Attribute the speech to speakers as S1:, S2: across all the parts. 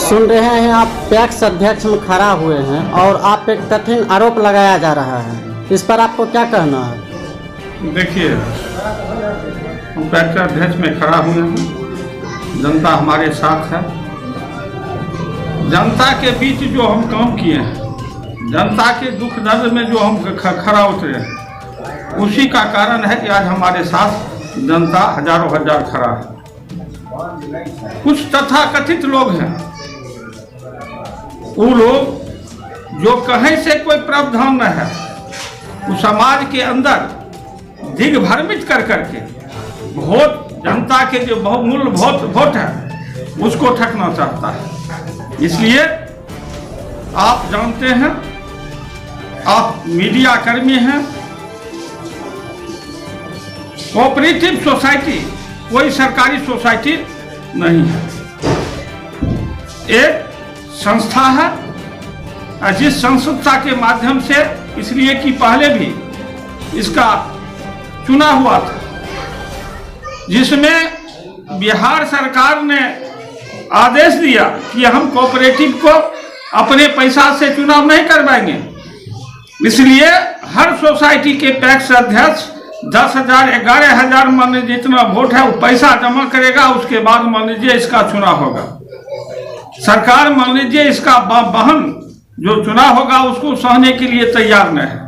S1: सुन रहे हैं आप पैक्स अध्यक्ष में खड़ा हुए हैं और आप पे कठिन आरोप लगाया जा रहा है, इस पर आपको क्या कहना है?
S2: देखिए, हम पैक्स अध्यक्ष में खड़ा हुए हैं, जनता हमारे साथ है। जनता के बीच जो हम काम किए हैं, जनता के दुख दर्द में जो हम खड़ा उतरे हैं, उसी का कारण है कि आज हमारे साथ जनता हजारों हजार खड़ा है। कुछ तथाकथित लोग हैं, वो लोग जो कहीं से कोई प्रावधान न है, वो समाज के अंदर दिग्भ्रमित कर करके वोट, जनता के जो बहुमूल्य वोट है, उसको ठगना चाहता है। इसलिए आप जानते हैं, आप मीडिया कर्मी हैं, कोऑपरेटिव सोसाइटी कोई सरकारी सोसाइटी नहीं है, एक संस्था है। जिस संस्था के माध्यम से, इसलिए कि पहले भी इसका चुना हुआ था, जिसमें बिहार सरकार ने आदेश दिया कि हम कोऑपरेटिव को अपने पैसा से चुनाव नहीं करवाएंगे। इसलिए हर सोसाइटी के पैक्स अध्यक्ष 10,000 11,000 मान लीजिए जितना वोट है वो पैसा जमा करेगा, उसके बाद मान लीजिए इसका चुनाव होगा। सरकार मान लीजिए इसका वाहन जो चुनाव होगा उसको सहने के लिए तैयार नहीं है।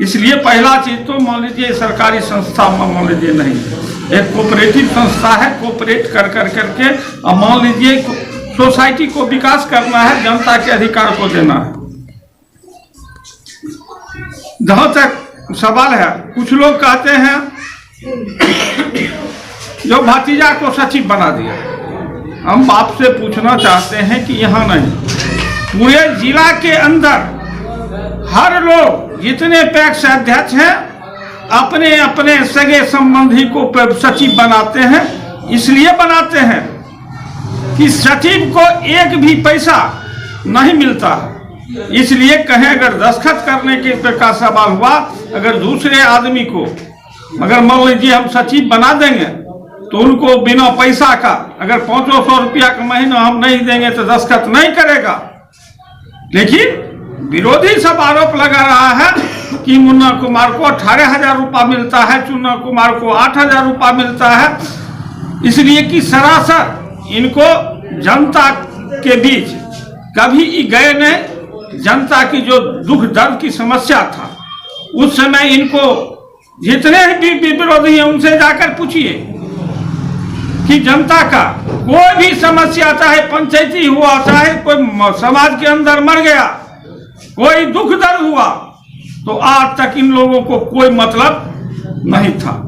S2: इसलिए पहला चीज तो मान लीजिए सरकारी संस्था मान लीजिए नहीं, एक कोऑपरेटिव संस्था है। कोऑपरेट कर करके अब मान लीजिए सोसाइटी को विकास करना है, जनता के अधिकार को देना है। जहां तक सवाल है, कुछ लोग कहते हैं जो भतीजा को सचिव बना दिया। हम आपसे पूछना चाहते हैं कि यहाँ नहीं, पूरे जिला के अंदर हर लोग जितने पैक्स अध्यक्ष हैं अपने अपने सगे संबंधी को सचिव बनाते हैं। इसलिए बनाते हैं कि सचिव को एक भी पैसा नहीं मिलता है। इसलिए कहें अगर दस्तखत करने के का सवाल हुआ, अगर दूसरे आदमी को अगर मान लीजिए हम सचिव बना देंगे तो उनको बिना पैसा का अगर 500 रुपया का महीना हम नहीं देंगे तो दस्तखत नहीं करेगा। लेकिन विरोधी सब आरोप लगा रहा है कि मुन्ना कुमार को 18,000 रुपया मिलता है, चुन्ना कुमार को 8,000 रुपया मिलता है। इसलिए कि सरासर इनको जनता के बीच कभी गए नहीं। जनता की जो दुख दर्द की समस्या था, उस समय इनको जितने भी विरोधी हैं उनसे जाकर पूछिए कि जनता का कोई भी समस्या, चाहे पंचायती हुआ, चाहे कोई समाज के अंदर मर गया, कोई दुख दर्द हुआ, तो आज तक इन लोगों को कोई मतलब नहीं था।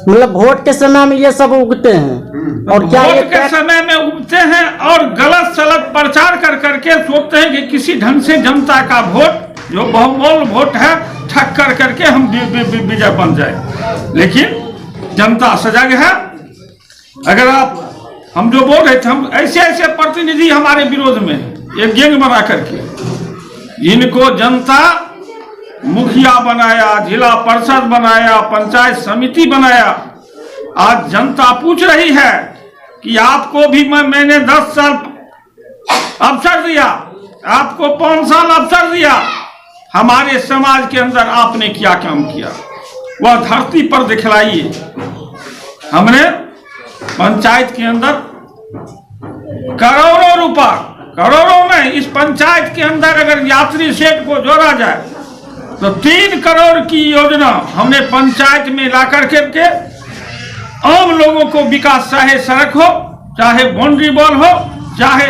S1: मतलब वोट के समय में ये सब उगते हैं और क्या
S2: वोट के समय में उगते हैं और गलत सलत प्रचार कर करके सोचते हैं कि किसी ढंग से जनता का वोट जो बहुमूल्य वोट है ठग कर करके हम विजय बन जाए। लेकिन जनता सजग है। अगर हम जो बोल रहे थे, हम ऐसे ऐसे प्रतिनिधि हमारे विरोध में एक गैंग बना करके जिनको जनता मुखिया बनाया, जिला परिषद बनाया, पंचायत समिति बनाया। आज जनता पूछ रही है कि आपको भी मैंने 10 साल अवसर दिया, आपको 5 साल अवसर दिया, हमारे समाज के अंदर आपने क्या काम किया वह धरती पर दिखलाइए। हमने पंचायत के अंदर करोड़ों रुपया, करोड़ों नहीं, इस पंचायत के अंदर अगर यात्री सेठ को जोड़ा जाए तो 3 करोड़ की योजना हमने पंचायत में ला करके आम लोगों को विकास, चाहे सड़क हो, चाहे बाउंड्री वॉल हो, चाहे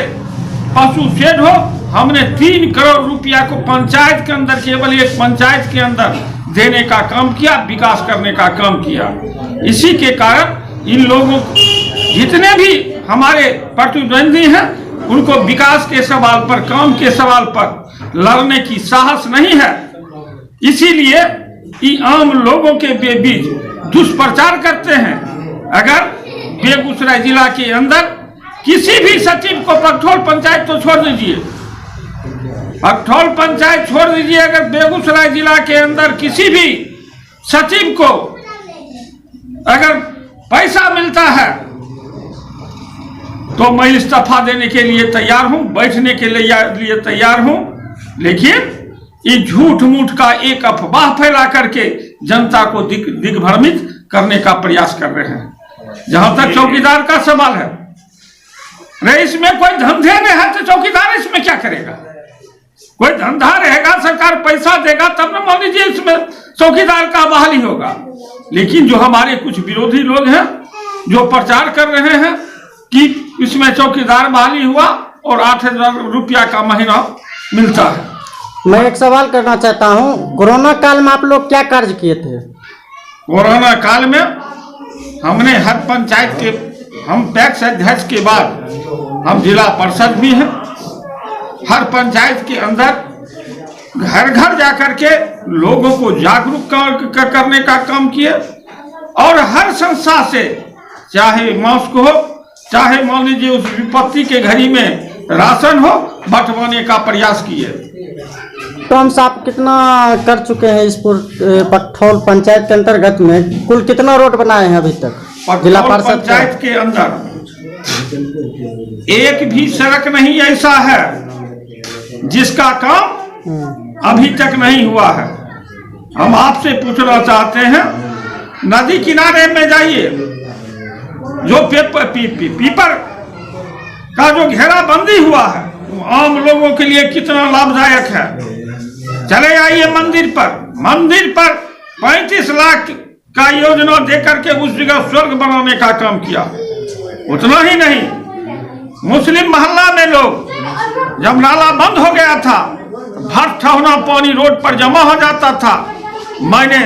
S2: पशु शेड हो, हमने 3 करोड़ रुपया को पंचायत के अंदर, केवल एक पंचायत के अंदर देने का काम किया, विकास करने का काम किया। इसी के कारण इन लोगों जितने भी हमारे प्रतिद्वंदी हैं उनको विकास के सवाल पर, काम के सवाल पर लड़ने की साहस नहीं है। इसीलिए ये आम लोगों के बीच दुष्प्रचार करते हैं। अगर बेगूसराय जिला के अंदर किसी भी सचिव को, पखटोल पंचायत तो छोड़ दीजिए, पखटोल पंचायत छोड़ दीजिए, अगर बेगूसराय जिला के अंदर किसी भी सचिव को अगर पैसा मिलता है तो मैं इस्तीफा देने के लिए तैयार हूं, बैठने के लिए तैयार हूं। लेकिन ये झूठ मूठ का एक अफवाह फैला करके जनता को दिग्भ्रमित करने का प्रयास कर रहे हैं। जहां तक चौकीदार का सवाल है, अरे इसमें कोई धंधे नहीं है तो चौकीदार इसमें क्या करेगा? कोई धंधा रहेगा, सरकार पैसा देगा तब न मान लीजिए इसमें चौकीदार का बहाली होगा। लेकिन जो हमारे कुछ विरोधी लोग हैं जो प्रचार कर रहे हैं कि इसमें चौकीदार बहाली हुआ और 8,000 रुपया का महीना मिलता है।
S1: मैं एक सवाल करना चाहता हूँ, कोरोना काल में आप लोग क्या कार्य किए थे?
S2: कोरोना काल में हमने हर पंचायत के, हम पैक्स अध्यक्ष के बाद हम जिला परिषद भी हैं, हर पंचायत के अंदर घर घर जाकर के लोगों को जागरूक करने का काम किए और हर संस्था से, चाहे मास्क हो, चाहे मान लीजिए उस विपत्ति के घड़ी में राशन हो, बंटवाने का प्रयास किए।
S1: तो हम साहब कितना कर चुके हैं इस पकठौल पंचायत के अंतर्गत में? कुल कितना रोड बनाए हैं अभी तक जिला परिषद
S2: पंचायत के अंदर? एक भी सड़क नहीं ऐसा है जिसका काम अभी तक नहीं हुआ है। हम आपसे पूछना चाहते हैं, नदी किनारे में जाइए, जो पीपर का जो घेराबंदी हुआ है वो आम लोगों के लिए कितना लाभदायक है। चले आइए मंदिर पर 35 लाख का योजना देकर के उस जगह स्वर्ग बनाने का काम किया। उतना ही नहीं, मुस्लिम मोहल्ला में लोग जब नाला बंद हो गया था, भर ठहना पानी रोड पर जमा हो जाता था, मैंने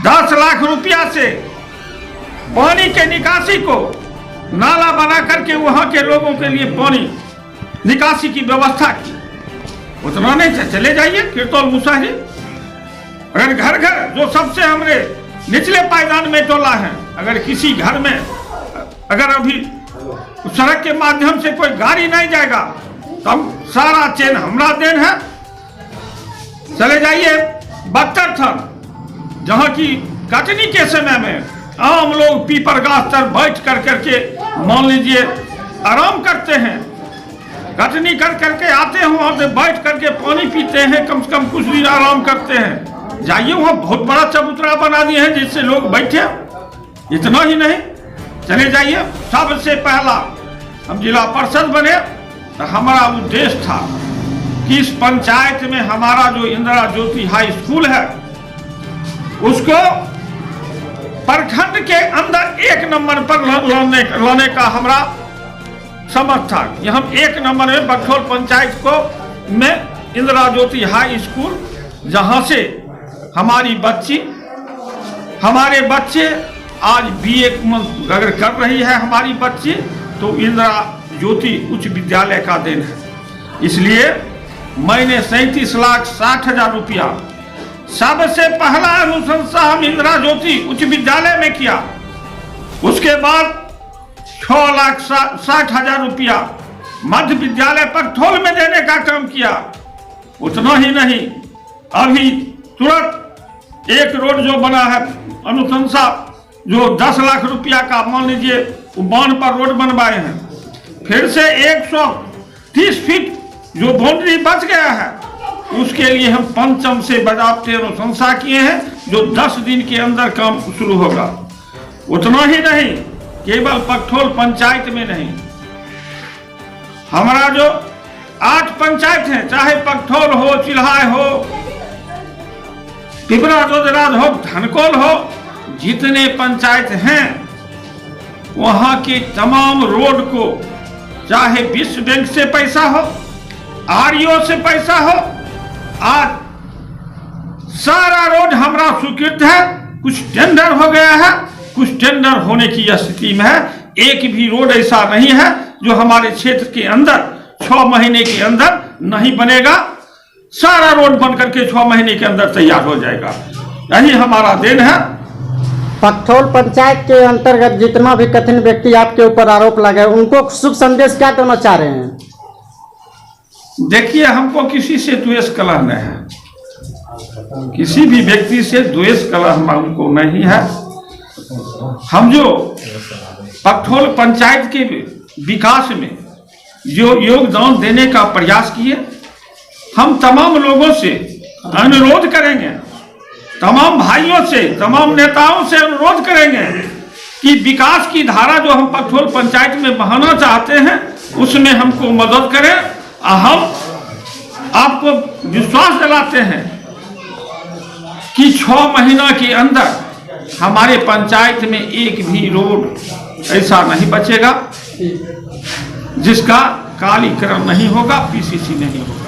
S2: 10 लाख रुपया से पानी के निकासी को नाला बना करके वहां के लोगों के लिए पानी निकासी की व्यवस्था की। उतना नहीं, चले जाइए किरतौल मुसाहिरी, अगर घर घर जो सबसे हमारे निचले पायदान में टोला है, अगर किसी घर में अगर अभी सड़क के माध्यम से कोई गाड़ी नहीं जाएगा तो हम सारा चेन हमारा देन है। चले जाइए बख्तर थान, जहां की कटनी के समय में आम लोग पीपर गाछ पर बैठ कर करके मान लीजिए आराम करते हैं, कटनी कर करके आते हैं, वहां से बैठ करके पानी पीते हैं, कम से कम कुछ दिन आराम करते हैं। जाइए वहां बहुत बड़ा चबूतरा बना दिए हैं जिससे लोग बैठे। इतना ही नहीं, चले जाइए, सबसे पहला हम जिला परिषद बने तो हमारा उद्देश्य था कि इस पंचायत में हमारा जो इंदिरा ज्योति हाई स्कूल है उसको प्रखंड के अंदर 1 नंबर पर लाने का हमारा समझ था कि हम 1 नंबर में बखौल पंचायत को में इंदिरा ज्योति हाई स्कूल, जहां से हमारी बच्ची, हमारे बच्चे आज BA अगर कर रही है हमारी बच्ची, तो इंदिरा ज्योति उच्च विद्यालय का देन है। इसलिए मैंने 37,60,000 रुपया सबसे पहला अनुशंसा हम इंदिरा ज्योति उच्च विद्यालय में किया। उसके बाद 6,60,000 रुपया मध्य विद्यालय पकठौल में देने का काम किया। उतना ही नहीं, अभी तुरंत एक रोड जो बना है अनुशंसा, जो 10 लाख रुपया का, मान लीजिए बांध पर रोड बनवाए हैं, फिर से 130 फीट जो बाउंड्री बच गया है उसके लिए हम पंचम से बजाबते अनुशंसा किए हैं, जो 10 दिन के अंदर काम शुरू होगा। उतना ही नहीं, केवल पकठौल पंचायत में नहीं, हमारा जो 8 पंचायत हैं, चाहे पकठौल हो, चिल्हाय हो, पिपरा जोजराज हो, धनकोल हो, जितने पंचायत हैं वहां के तमाम रोड को, चाहे विश्व बैंक से पैसा हो, REO से पैसा हो, आज सारा रोड हमारा स्वीकृत है। कुछ टेंडर हो गया है, कुछ टेंडर होने की स्थिति में है। एक भी रोड ऐसा नहीं है जो हमारे क्षेत्र के अंदर 6 महीने के अंदर नहीं बनेगा। सारा रोड बन करके 6 महीने के अंदर तैयार हो जाएगा। यही हमारा देन है।
S1: पकठौल पंचायत के अंतर्गत जितना भी कथित व्यक्ति आपके ऊपर आरोप लगाए, उनको शुभ संदेश क्या देना चाह रहे हैं?
S2: देखिए, हमको किसी से द्वेष कलह नहीं है, किसी भी व्यक्ति से द्वेष कलह हमको नहीं है। हम जो पकठौल पंचायत के विकास में जो योगदान देने का प्रयास किए। हम तमाम लोगों से अनुरोध करेंगे, तमाम भाइयों से, तमाम नेताओं से अनुरोध करेंगे कि विकास की धारा जो हम पकठोल पंचायत में बहाना चाहते हैं उसमें हमको मदद करें। हम आपको विश्वास दिलाते हैं कि 6 महीना के अंदर हमारे पंचायत में एक भी रोड ऐसा नहीं बचेगा जिसका कालीकरण नहीं होगा, पीसीसी नहीं होगा।